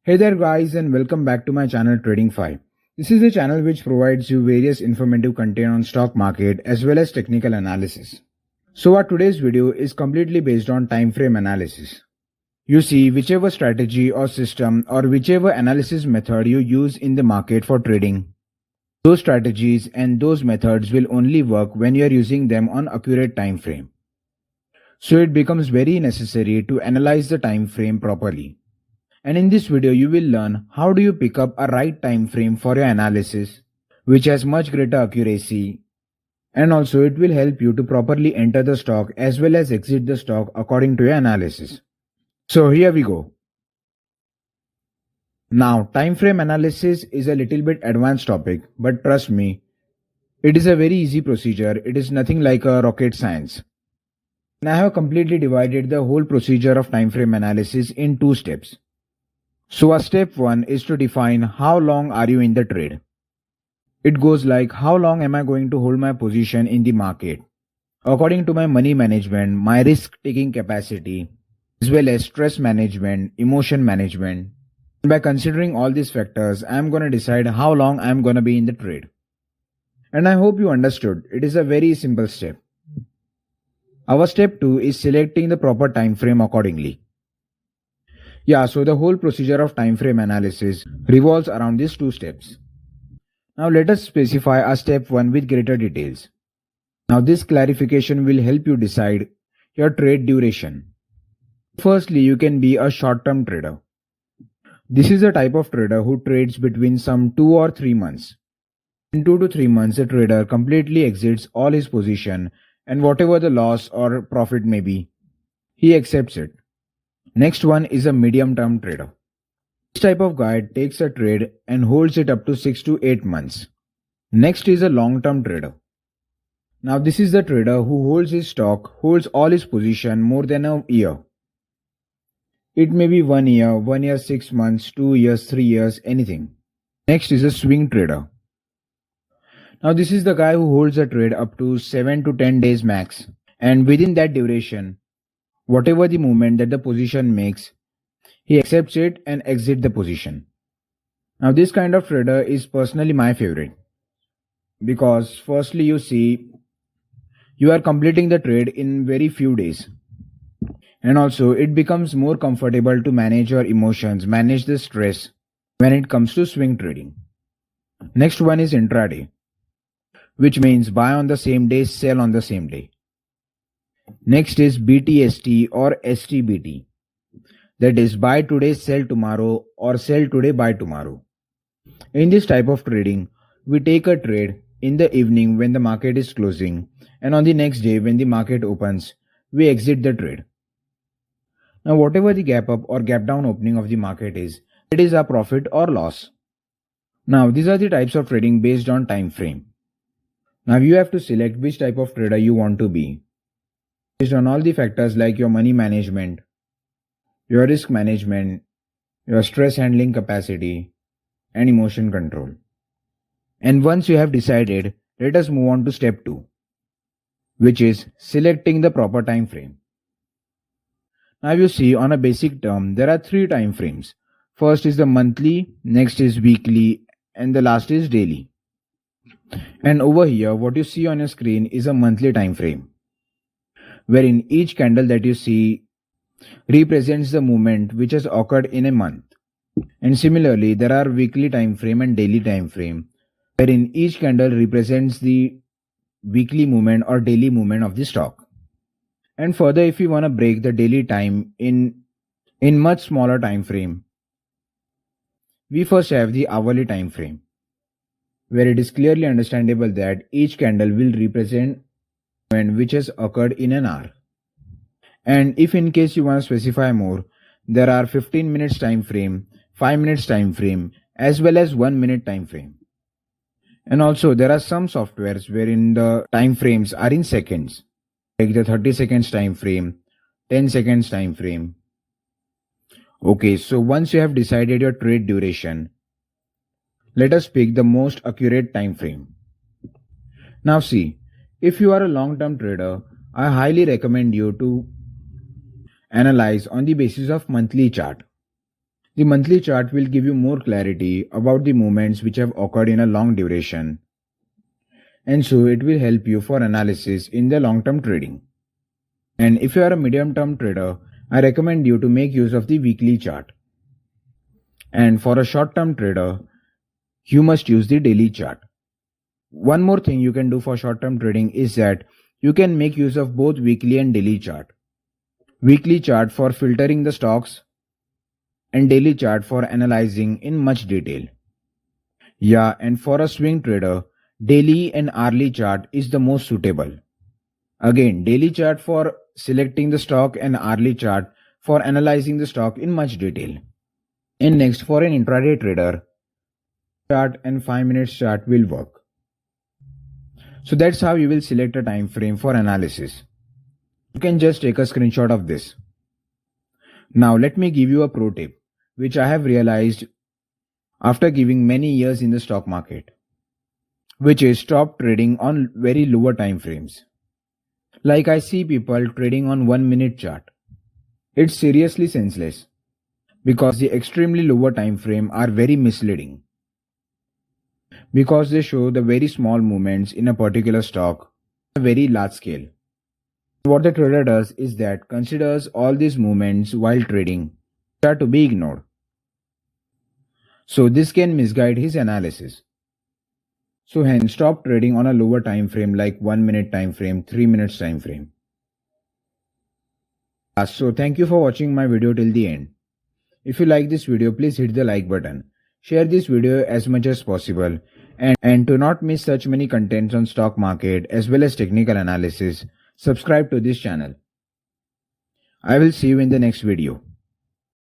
Hey there guys, and welcome back to my channel Tradingfyive. This is a channel which provides you various informative content on stock market as well as technical analysis. So our today's video is completely based on time frame analysis. You see, whichever strategy or system or whichever analysis method you use in the market for trading, those strategies and those methods will only work when you are using them on accurate time frame. So it becomes very necessary to analyze the time frame properly. And in this video, you will learn how do you pick up a right time frame for your analysis, which has much greater accuracy, and also it will help you to properly enter the stock as well as exit the stock according to your analysis. So here we go. Now, time frame analysis is a little bit advanced topic, but trust me, it is a very easy procedure. It is nothing like a rocket science. And I have completely divided the whole procedure of time frame analysis in two steps. So our step 1 is to define how long are you in the trade. It goes like how long am I going to hold my position in the market according to my money management, my risk taking capacity, as well as stress management, emotion management. And by considering all these factors, I am going to decide how long I am going to be in the trade. And I hope you understood. It is a very simple step. Our step 2 is selecting the proper time frame accordingly. Yeah, so the whole procedure of time frame analysis revolves around these two steps. Now let us specify our step 1 with greater details. Now this clarification will help you decide your trade duration. Firstly, you can be a short-term trader. This is a type of trader who trades between some 2 or 3 months. In 2 to 3 months, a trader completely exits all his position, and whatever the loss or profit may be, he accepts it. Next one is a medium-term trader. This type of guy takes a trade and holds it up to 6 to 8 months. Next is a long-term trader. Now this is the trader who holds his stock, holds all his position more than a year. It may be 1 year, 6 months, 2 years, 3 years, anything. Next is a swing trader. Now this is the guy who holds a trade up to 7 to 10 days max, and within that duration, whatever the movement that the position makes, he accepts it and exits the position. Now this kind of trader is personally my favorite, because firstly you see, you are completing the trade in very few days, and also it becomes more comfortable to manage your emotions, manage the stress when it comes to swing trading. Next one is intraday, which means buy on the same day, sell on the same day. Next is BTST or STBT, that is buy today, sell tomorrow, or sell today, buy tomorrow. In this type of trading, we take a trade in the evening when the market is closing, and on the next day when the market opens, we exit the trade. Now whatever the gap up or gap down opening of the market is, it is our profit or loss. Now these are the types of trading based on time frame. Now you have to select which type of trader you want to be, based on all the factors like your money management, your risk management, your stress handling capacity, and emotion control. And once you have decided, let us move on to step 2, which is selecting the proper time frame. Now you see, on a basic term, there are 3 time frames. First is the monthly, next is weekly, and the last is daily. And over here, what you see on your screen is a monthly time frame, wherein each candle that you see represents the movement which has occurred in a month. And similarly, there are weekly time frame and daily time frame, wherein each candle represents the weekly movement or daily movement of the stock. And further, if you want to break the daily time in much smaller time frame, we first have the hourly time frame, where it is clearly understandable that each candle will represent movement which has occurred in an hour. And if in case you want to specify more, there are 15 minutes time frame, 5 minutes time frame, as well as 1 minute time frame. And also there are some softwares wherein the time frames are in seconds, like the 30 seconds time frame, 10 seconds time frame. Okay, so once you have decided your trade duration, let us pick the most accurate time frame. Now see, if you are a long-term trader, I highly recommend you to analyze on the basis of monthly chart. The monthly chart will give you more clarity about the movements which have occurred in a long duration, and so it will help you for analysis in the long-term trading. And if you are a medium-term trader, I recommend you to make use of the weekly chart. And for a short-term trader, you must use the daily chart. One more thing you can do for short-term trading is that you can make use of both weekly and daily chart. Weekly chart for filtering the stocks and daily chart for analyzing in much detail. Yeah, and for a swing trader, daily and hourly chart is the most suitable. Again, daily chart for selecting the stock and hourly chart for analyzing the stock in much detail. And next, for an intraday trader, chart and 5 minutes chart will work. So that's how you will select a time frame for analysis. You can just take a screenshot of this. Now let me give you a pro tip, which I have realized after giving many years in the stock market, which is stop trading on very lower time frames. Like I see people trading on 1 minute chart. It's seriously senseless because the extremely lower time frame are very misleading because they show the very small movements in a particular stock on a very large scale. What the trader does is that considers all these movements while trading are to be ignored. So this can misguide his analysis. So hence stop trading on a lower time frame like 1 minute time frame, 3 minutes time frame. So thank you for watching my video till the end. If you like this video, please hit the like button. Share this video as much as possible, and to not miss such many contents on stock market as well as technical analysis, subscribe to this channel. I will see you in the next video.